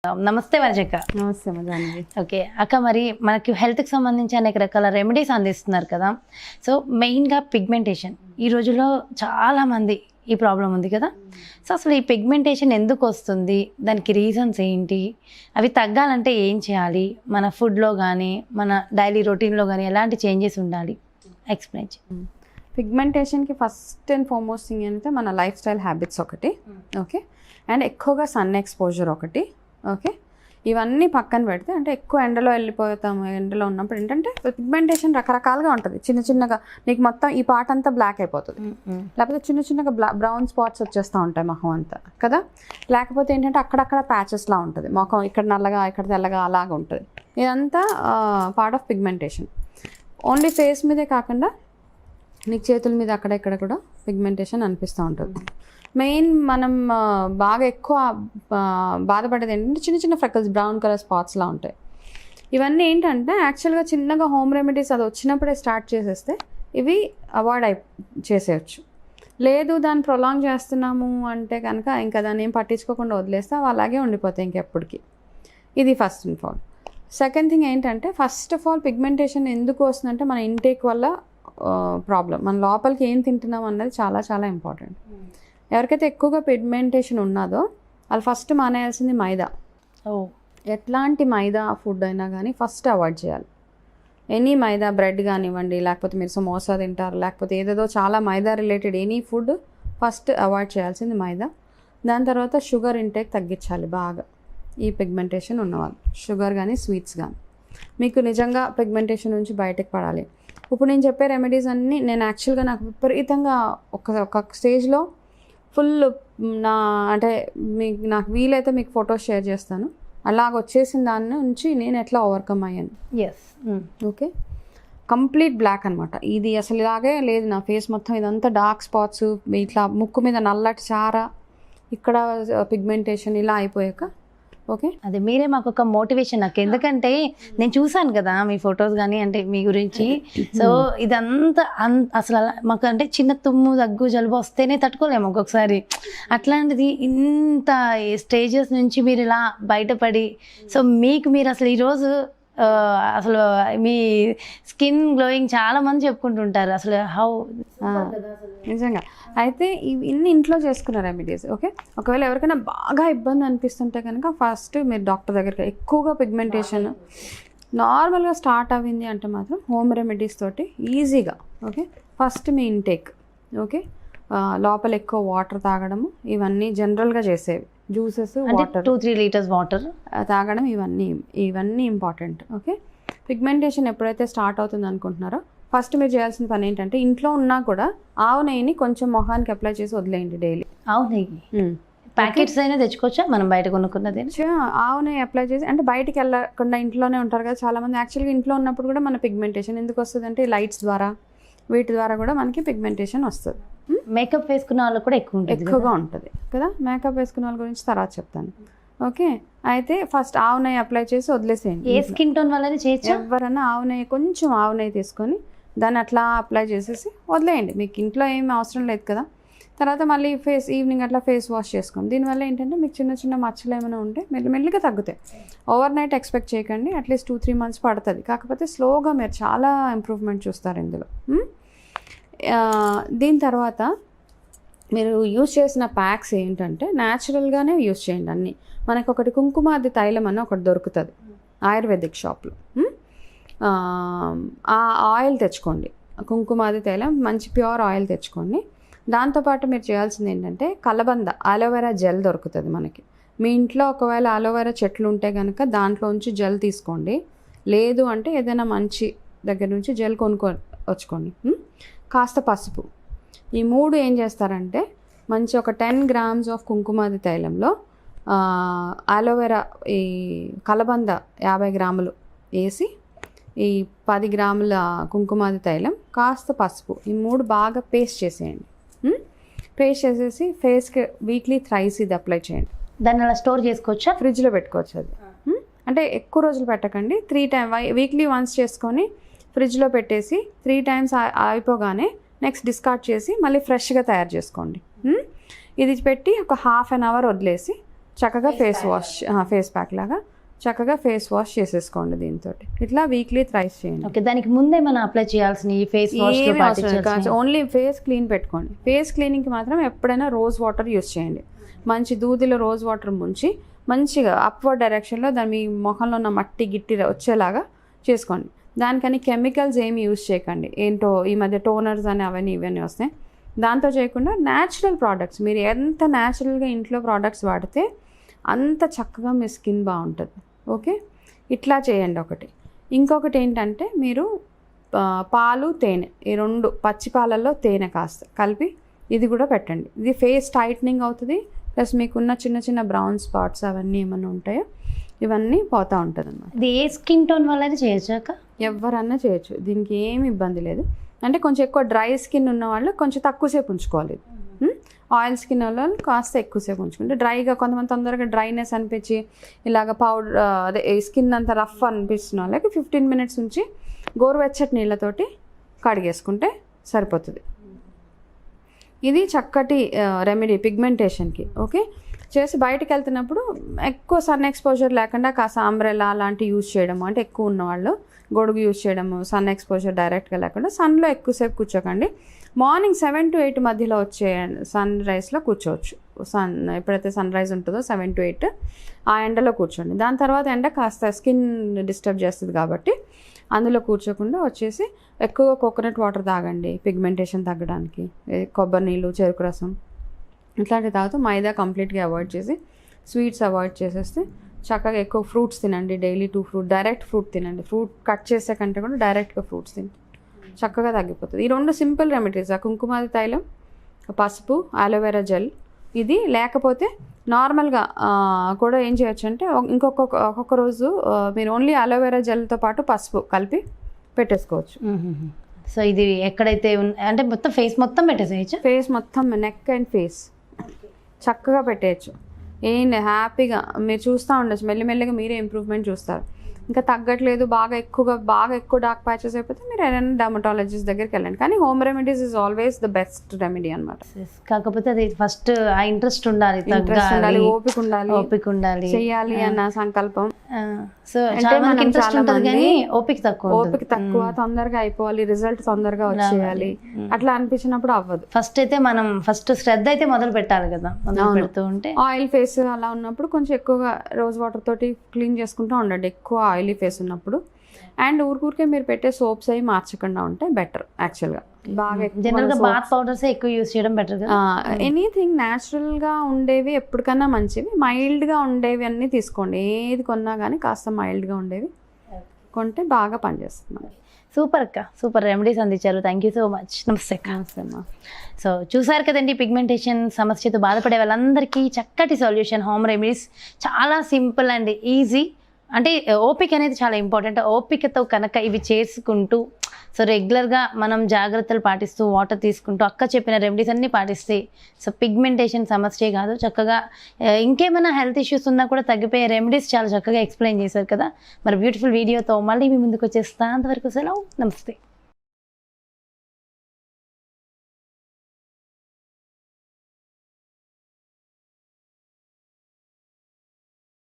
నమస్తే వనజక్క. నమస్తే మదాంజీ. ఓకే అక్క, మరి మనకి హెల్త్కి సంబంధించి అనేక రకాల రెమెడీస్ అందిస్తున్నారు కదా. సో మెయిన్గా పిగ్మెంటేషన్ ఈ రోజుల్లో చాలామంది ఈ ప్రాబ్లం ఉంది కదా. సో అసలు ఈ పిగ్మెంటేషన్ ఎందుకు వస్తుంది, దానికి రీజన్స్ ఏంటి, అవి తగ్గాలంటే ఏం చేయాలి, మన ఫుడ్లో కానీ మన డైలీ రొటీన్లో కానీ ఎలాంటి చేంజెస్ ఉండాలి, ఎక్స్ప్లెయిన్ చేయండి. పిగ్మెంటేషన్కి ఫస్ట్ అండ్ ఫార్మోస్ట్ థింగ్ అంటే మన లైఫ్ స్టైల్ హ్యాబిట్స్ ఒకటి, ఓకే, అండ్ ఎక్కువగా సన్ ఎక్స్పోజర్ ఒకటి, ఓకే. ఇవన్నీ పక్కన పెడితే, అంటే ఎక్కువ ఎండలో వెళ్ళిపోతాము, ఎండలో ఉన్నప్పుడు ఏంటంటే పిగ్మెంటేషన్ రకరకాలుగా ఉంటుంది. చిన్న చిన్నగా నీకు మొత్తం ఈ పార్ట్ అంతా బ్లాక్ అయిపోతుంది, లేకపోతే చిన్న చిన్నగా బ్రౌన్ స్పాట్స్ వచ్చేస్తూ ఉంటాయి మొహం అంతా కదా. లేకపోతే ఏంటంటే అక్కడక్కడ ప్యాచెస్లా ఉంటుంది మొఖం, ఇక్కడ నల్లగా ఇక్కడ తెల్లగా అలాగా ఉంటుంది. ఇదంతా part of pigmentation. Only face మీదే కాకుండా నీకు చేతుల మీద అక్కడ ఇక్కడ కూడా పిగ్మెంటేషన్ అనిపిస్తూ ఉంటుంది. మెయిన్ మనం బాగా ఎక్కువ బాధపడేది ఏంటంటే చిన్న చిన్న ఫ్రెకల్స్, బ్రౌన్ కలర్ స్పాట్స్లా ఉంటాయి. ఇవన్నీ ఏంటంటే యాక్చువల్గా చిన్నగా హోమ్ రెమెడీస్ అది వచ్చినప్పుడే స్టార్ట్ చేసేస్తే ఇవి అవాయిడ్ చేసేయచ్చు. లేదు దాన్ని ప్రొలాంగ్ చేస్తున్నాము అంటే కనుక ఇంకా దాన్ని ఏం పట్టించుకోకుండా వదిలేస్తే అవి అలాగే ఉండిపోతాయి ఇంకెప్పటికీ. ఇది first and all. Second thing ఏంటంటే, ఫస్ట్ ఆఫ్ ఆల్ పిగ్మెంటేషన్ ఎందుకు వస్తుందంటే మన ఇంటేక్ వల్ల ప్రాబ్లం. మన లోపలికి ఏం తింటున్నాం అన్నది చాలా చాలా ఇంపార్టెంట్. ఎవరికైతే ఎక్కువగా పిగ్మెంటేషన్ ఉన్నదో వాళ్ళు ఫస్ట్ మానేయాల్సింది మైదా. ఎట్లాంటి మైదా ఫుడ్ అయినా కానీ ఫస్ట్ అవాయిడ్ చేయాలి. ఎనీ మైదా, బ్రెడ్ కానివ్వండి, లేకపోతే మీరు సమోసా తింటారు, లేకపోతే ఏదేదో చాలా maida related any food first avoid చేయాల్సింది మైదా. దాని తర్వాత షుగర్ ఇంటేక్ తగ్గించాలి బాగా. ఈ పిగ్మెంటేషన్ ఉన్నవాళ్ళు షుగర్ కానీ స్వీట్స్ కానీ. మీకు నిజంగా పిగ్మెంటేషన్ నుంచి బయటకు పడాలి. ఇప్పుడు నేను చెప్పే రెమెడీస్ అన్నీ నేను యాక్చువల్గా నాకు విపరీతంగా ఒక స్టేజ్లో ఫుల్ అంటే నాకు వీలైతే మీకు ఫొటోస్ షేర్ చేస్తాను. అలాగ వచ్చేసిన దాని నుంచి నేను ఎట్లా ఓవర్కమ్ అయ్యాను. ఓకే, కంప్లీట్ బ్లాక్ అనమాట. ఇది అసలు ఇలాగే లేదు నా ఫేస్ మొత్తం, ఇదంతా డార్క్ స్పాట్స్, ఇట్లా ముక్కు మీద నల్లటి చార, ఇక్కడ పిగ్మెంటేషన్ ఇలా అయిపోయాక. ఓకే, అదే మీరే మాకు ఒక మోటివేషన్ నాకు. ఎందుకంటే నేను చూసాను కదా మీ ఫొటోస్ కానీ, అంటే మీ గురించి. సో ఇదంతా అసలు మాకు అంటే చిన్న తుమ్ము, దగ్గు, జలుబు వస్తేనే తట్టుకోలేము ఒక్కొక్కసారి. అట్లాంటిది ఇంత స్టేజెస్ నుంచి మీరు ఇలా బయటపడి, సో మీకు మీరు అసలు ఈరోజు అసలు మీ స్కిన్ గ్లోయింగ్ చాలా మంది చెప్పుకుంటుంటారు. అసలు హౌ నిజంగా అయితే ఇన్ని ఇంట్లో చేసుకున్న రెమెడీస్. ఓకే, ఒకవేళ ఎవరికైనా బాగా ఇబ్బంది అనిపిస్తుంటే కనుక ఫస్ట్ మీరు డాక్టర్ దగ్గరికి. ఎక్కువగా పిగ్మెంటేషన్ నార్మల్గా స్టార్ట్ అయింది అంటే మాత్రం హోమ్ రెమెడీస్ తోటి ఈజీగా. ఓకే, ఫస్ట్ మీ ఇంటేక్. ఓకే, లోపల ఎక్కువ వాటర్ తాగడము, ఇవన్నీ జనరల్గా చేసేవి. జ్యూసెస్, వాటర్ 2-3 లీటర్స్ వాటర్ తాగడం, ఇవన్నీ ఇంపార్టెంట్. ఓకే, పిగ్మెంటేషన్ ఎప్పుడైతే స్టార్ట్ అవుతుంది అనుకుంటున్నారో ఫస్ట్ మీరు చేయాల్సిన పని ఏంటంటే, ఇంట్లో ఉన్నా కూడా ఆవు నెయ్యిని కొంచెం మొహానికి అప్లై చేసి వదిలేయండి డైలీ. ఆవు నెయ్యి ప్యాకెట్స్ అయినా తెచ్చుకోవచ్చా మనం బయట కొనుక్కున్నది? ఆవు నెయ్యి అప్లై చేసి, అంటే బయటికి వెళ్ళకుండా ఇంట్లోనే ఉంటారు కదా చాలామంది. యాక్చువల్గా ఇంట్లో ఉన్నప్పుడు కూడా మన పిగ్మెంటేషన్ ఎందుకు వస్తుంది అంటే లైట్స్ ద్వారా, వీటి ద్వారా కూడా మనకి పిగ్మెంటేషన్ వస్తుంది. మేకప్ వేసుకున్న వాళ్ళు కూడా ఎక్కువగా ఉంటుంది కదా. మేకప్ వేసుకున్న వాళ్ళ గురించి తర్వాత చెప్తాను. ఓకే, అయితే ఫస్ట్ ఆవు నెయ్యి అప్లై చేసి వదిలేసేయండి. ఏ స్కిన్ టోన్ వల్ల చేయొచ్చు. ఎవరన్నా కొంచెం ఆవు నెయ్యి తీసుకొని దాన్ని అట్లా అప్లై చేసేసి వదిలేయండి. మీకు ఇంట్లో ఏమి అవసరం లేదు కదా. తర్వాత మళ్ళీ ఈవినింగ్ అట్లా ఫేస్ వాష్ చేసుకోండి. దీనివల్ల ఏంటంటే మీకు చిన్న చిన్న మచ్చలు ఏమైనా ఉంటే మెల్లిగా తగ్గుతాయి. ఓవర్ నైట్ ఎక్స్పెక్ట్ చేయకండి, అట్లీస్ట్ 2-3 months పడుతుంది. కాకపోతే స్లోగా మీరు చాలా ఇంప్రూవ్మెంట్ చూస్తారు ఇందులో. దీని తర్వాత మీరు యూజ్ చేసిన ప్యాక్స్ ఏంటంటే న్యాచురల్గానే యూజ్ చేయండి అన్నీ. మనకు ఒకటి కుంకుమాది తైలం అని ఒకటి దొరుకుతుంది ఆయుర్వేదిక్ షాప్లో. ఆ ఆయిల్ తెచ్చుకోండి, కుంకుమాది తైలం మంచి ప్యూర్ ఆయిల్ తెచ్చుకోండి. దాంతోపాటు మీరు చేయాల్సింది ఏంటంటే కలబంద అలోవెరా జెల్ దొరుకుతుంది మనకి. మీ ఇంట్లో ఒకవేళ అలోవెరా చెట్లు ఉంటే కనుక దాంట్లోంచి జెల్ తీసుకోండి. లేదు అంటే ఏదైనా మంచి దగ్గర నుంచి జెల్ వచ్చుకోండి. కాస్త పసుపు, ఈ 3 ఏం చేస్తారంటే మంచి ఒక 10 grams ఆఫ్ కుంకుమాది తైలంలో అలోవెరా, ఈ కలబంద 50 grams వేసి, ఈ 10 grams కుంకుమాది తైలం, కాస్త పసుపు, ఈ 3 బాగా పేస్ట్ చేసేయండి. పేస్ట్ చేసేసి ఫేస్కి వీక్లీ thrice ఇది అప్లై చేయండి. దాన్ని అలా స్టోర్ చేసుకోవచ్చా? ఫ్రిడ్జ్లో పెట్టుకోవచ్చు. అది అంటే ఎక్కువ రోజులు పెట్టకండి. 3 times వీక్లీ వన్స్ చేసుకొని ఫ్రిడ్జ్లో పెట్టేసి 3 times అయిపోగానే నెక్స్ట్ డిస్కార్డ్ చేసి మళ్ళీ ఫ్రెష్గా తయారు చేసుకోండి. ఇది పెట్టి ఒక 1/2 hour వదిలేసి చక్కగా ఫేస్ వాష్, ఫేస్ ప్యాక్ లాగా చక్కగా ఫేస్ వాష్ చేసేసుకోండి దీంతో. ఇట్లా వీక్లీ థ్రైస్ చేయండి. ఓకే, దానికి ముందే మనం అప్లై చేయాల్సిన ఈ face wash only face clean పెట్టుకోండి. ఫేస్ క్లీనింగ్కి మాత్రం ఎప్పుడైనా రోజ్ వాటర్ యూస్ చేయండి. మంచి దూదిలో రోజ్ వాటర్ ముంచి మంచిగా అప్వర్డ్ డైరెక్షన్లో దాని మీ ముఖంలో ఉన్న మట్టి గిట్టి వచ్చేలాగా చేసుకోండి. దానికని కెమికల్స్ ఏమి యూస్ చేయకండి. ఏంటో ఈ మధ్య టోనర్స్ అని అవన్నీ ఇవన్నీ వస్తాయి, దాంతో చేయకుండా న్యాచురల్ ప్రోడక్ట్స్, మీరు ఎంత న్యాచురల్గా ఇంట్లో ప్రోడక్ట్స్ వాడితే అంత చక్కగా మీ స్కిన్ బాగుంటుంది. ఓకే, ఇట్లా చేయండి ఒకటి. ఇంకొకటి ఏంటంటే మీరు పాలు తేనె, ఈ 2 పచ్చి పాలల్లో తేనె కాస్త కలిపి ఇది కూడా పెట్టండి. ఇది ఫేస్ టైట్నింగ్ అవుతుంది, ప్లస్ మీకున్న చిన్న చిన్న బ్రౌన్ స్పాట్స్ అవన్నీ ఏమైనా ఉంటాయో ఇవన్నీ పోతూ ఉంటుంది అన్నమాట. ఇది ఏ స్కిన్ టోన్ వల్ల చేయొచ్చాక ఎవరన్నా చేయొచ్చు, దీనికి ఏమి ఇబ్బంది లేదు. అంటే కొంచెం ఎక్కువ డ్రై స్కిన్ ఉన్న వాళ్ళు కొంచెం తక్కువసేపు ఉంచుకోవాలి. ఆయిల్ స్కిన్ వాళ్ళు కాస్త ఎక్కువసేపు ఉంచుకుంటే, డ్రైగా కొంతమంది తొందరగా డ్రైనెస్ అనిపించి ఇలాగ పౌడర్ అదే స్కిన్ అంతా రఫ్ అనిపిస్తున్న వాళ్ళకి 15 minutes ఉంచి గోరువెచ్చటి నీళ్ళతోటి కడిగేసుకుంటే సరిపోతుంది. ఇది చక్కటి రెమెడీ పిగ్మెంటేషన్కి. ఓకే, చేసి బయటకు వెళ్తున్నప్పుడు ఎక్కువ సన్ ఎక్స్పోజర్ లేకుండా కాస్త అంబ్రెలా అలాంటివి యూజ్ చేయడము, అంటే ఎక్కువ ఉన్నవాళ్ళు గొడుగు యూజ్ చేయడము, సన్ ఎక్స్పోజర్ డైరెక్ట్గా లేకుండా సన్లో ఎక్కువసేపు కూర్చోకండి. మార్నింగ్ 7 to 8 మధ్యలో వచ్చే సన్ రైజ్లో కూర్చోవచ్చు. ఎప్పుడైతే సన్ రైజ్ ఉంటుందో 7 to 8 ఆ ఎండలో కూర్చోండి. దాని తర్వాత ఎండ కాస్త స్కిన్ డిస్టర్బ్ చేస్తుంది కాబట్టి అందులో కూర్చోకుండా వచ్చేసి ఎక్కువగా కోకోనట్ వాటర్ తాగండి పిగ్మెంటేషన్ తగ్గడానికి. కొబ్బరి నీళ్ళు, చెరుకు రసం ఇట్లాంటివి తాగుతూ మైదా కంప్లీట్గా అవాయిడ్ చేసి స్వీట్స్ అవాయిడ్ చేసేస్తే చక్కగా ఎక్కువ ఫ్రూట్స్ తినండి. డైలీ 2 fruit డైరెక్ట్ ఫ్రూట్ తినండి. ఫ్రూట్ కట్ చేసే కంటే కూడా డైరెక్ట్గా ఫ్రూట్స్ తింటే చక్కగా తగ్గిపోతుంది. ఈ 2 సింపుల్ రెమెడీస్, కుంకుమాది తైలం, పసుపు, అలోవెరా జెల్. ఇది లేకపోతే నార్మల్గా కూడా ఏం చేయొచ్చు అంటే ఒక్కొక్క రోజు మీరు ఓన్లీ అలోవెరా జెల్తో పాటు పసుపు కలిపి పెట్టేసుకోవచ్చు. సో ఇది ఎక్కడైతే అంటే మొత్తం ఫేస్ మొత్తం పెట్టేసేయచ్చు. ఫేస్ మొత్తం నెక్ అండ్ ఫేస్ చక్కగా పెట్టేయచ్చు. హ్యాపీగా మీరు చూస్తూ ఉండొచ్చు, మెల్లిమెల్లిగా మీరే ఇంప్రూవ్మెంట్ చూస్తారు. ఇంకా తగ్గట్లేదు, బాగా ఎక్కువ డార్క్ ప్యాచెస్ అయిపోతే మీరు ఏదైనా డర్మటాలజిస్ట్ దగ్గరికి వెళ్ళండి. కానీ home remedies is always the best remedy అనమాట. కాకపోతే అది ఫస్ట్ ఆ ఇంట్రెస్ట్ ఉండాలి, ఓపిక ఉండాలి, చెయ్యాలి అన్న సంకల్పం. సో ఇంట్రెస్ట్ ఉంటుంది కానీ ఓపిక తక్కువ, తొందరగా అయిపోవాలి, రిజల్ట్ తొందరగా వచ్చేయాలి అట్లా అనిపించినప్పుడు అవ్వదు. ఫస్ట్ శ్రద్ధ అయితే మొదలు పెట్టాలి కదా. పెడుతూ ఉంటే ఆయిల్ ఫేస్ అలా ఉన్నప్పుడు కొంచెం ఎక్కువగా రోజ్ వాటర్ తోటి క్లీన్ చేసుకుంటూ ఉండండి, ఎక్కువ ఆయిలీ ఫేస్ ఉన్నప్పుడు. అండ్ ఊరికే మీరు పెట్టే సోప్స్ అవి మార్చకుండా ఉంటే బెటర్. యాక్చువల్గా బాగా జనరల్గా బాత్ పౌడర్స్ ఎక్కువ యూస్ చేయడం బెటర్. ఎనీథింగ్ న్యాచురల్గా ఉండేవి ఎప్పటికన్నా మంచివి. మైల్డ్గా ఉండేవి అన్నీ తీసుకోండి. ఏది కొన్నా కానీ కాస్త మైల్డ్గా ఉండేవి కొంటే బాగా పనిచేస్తుంది. సూపర్ అక్క, సూపర్ రెమెడీస్ అందించారు. Thank you so much. నమస్తే అక్క. నమస్తే అమ్మా. సో చూసారు కదండి, పిగ్మెంటేషన్ సమస్యతో బాధపడే వాళ్ళందరికీ చక్కటి సొల్యూషన్ హోమ్ రెమెడీస్. చాలా సింపుల్ అండ్ ఈజీ. అంటే ఓపిక అనేది చాలా ఇంపార్టెంట్. ఓపికతో కనుక ఇవి చేసుకుంటూ సో రెగ్యులర్గా మనం జాగ్రత్తలు పాటిస్తూ వాటర్ తీసుకుంటూ అక్క చెప్పిన రెమెడీస్ అన్నీ పాటిస్తే సో పిగ్మెంటేషన్ సమస్యే కాదు, చక్కగా ఇంకేమైనా హెల్త్ ఇష్యూస్ ఉన్నా కూడా తగ్గిపోయే రెమెడీస్ చాలా చక్కగా ఎక్స్ప్లెయిన్ చేశారు కదా. మరి బ్యూటిఫుల్ వీడియోతో మళ్ళీ మీ ముందుకు వచ్చేస్తా. అంతవరకు సెలవు, నమస్తే.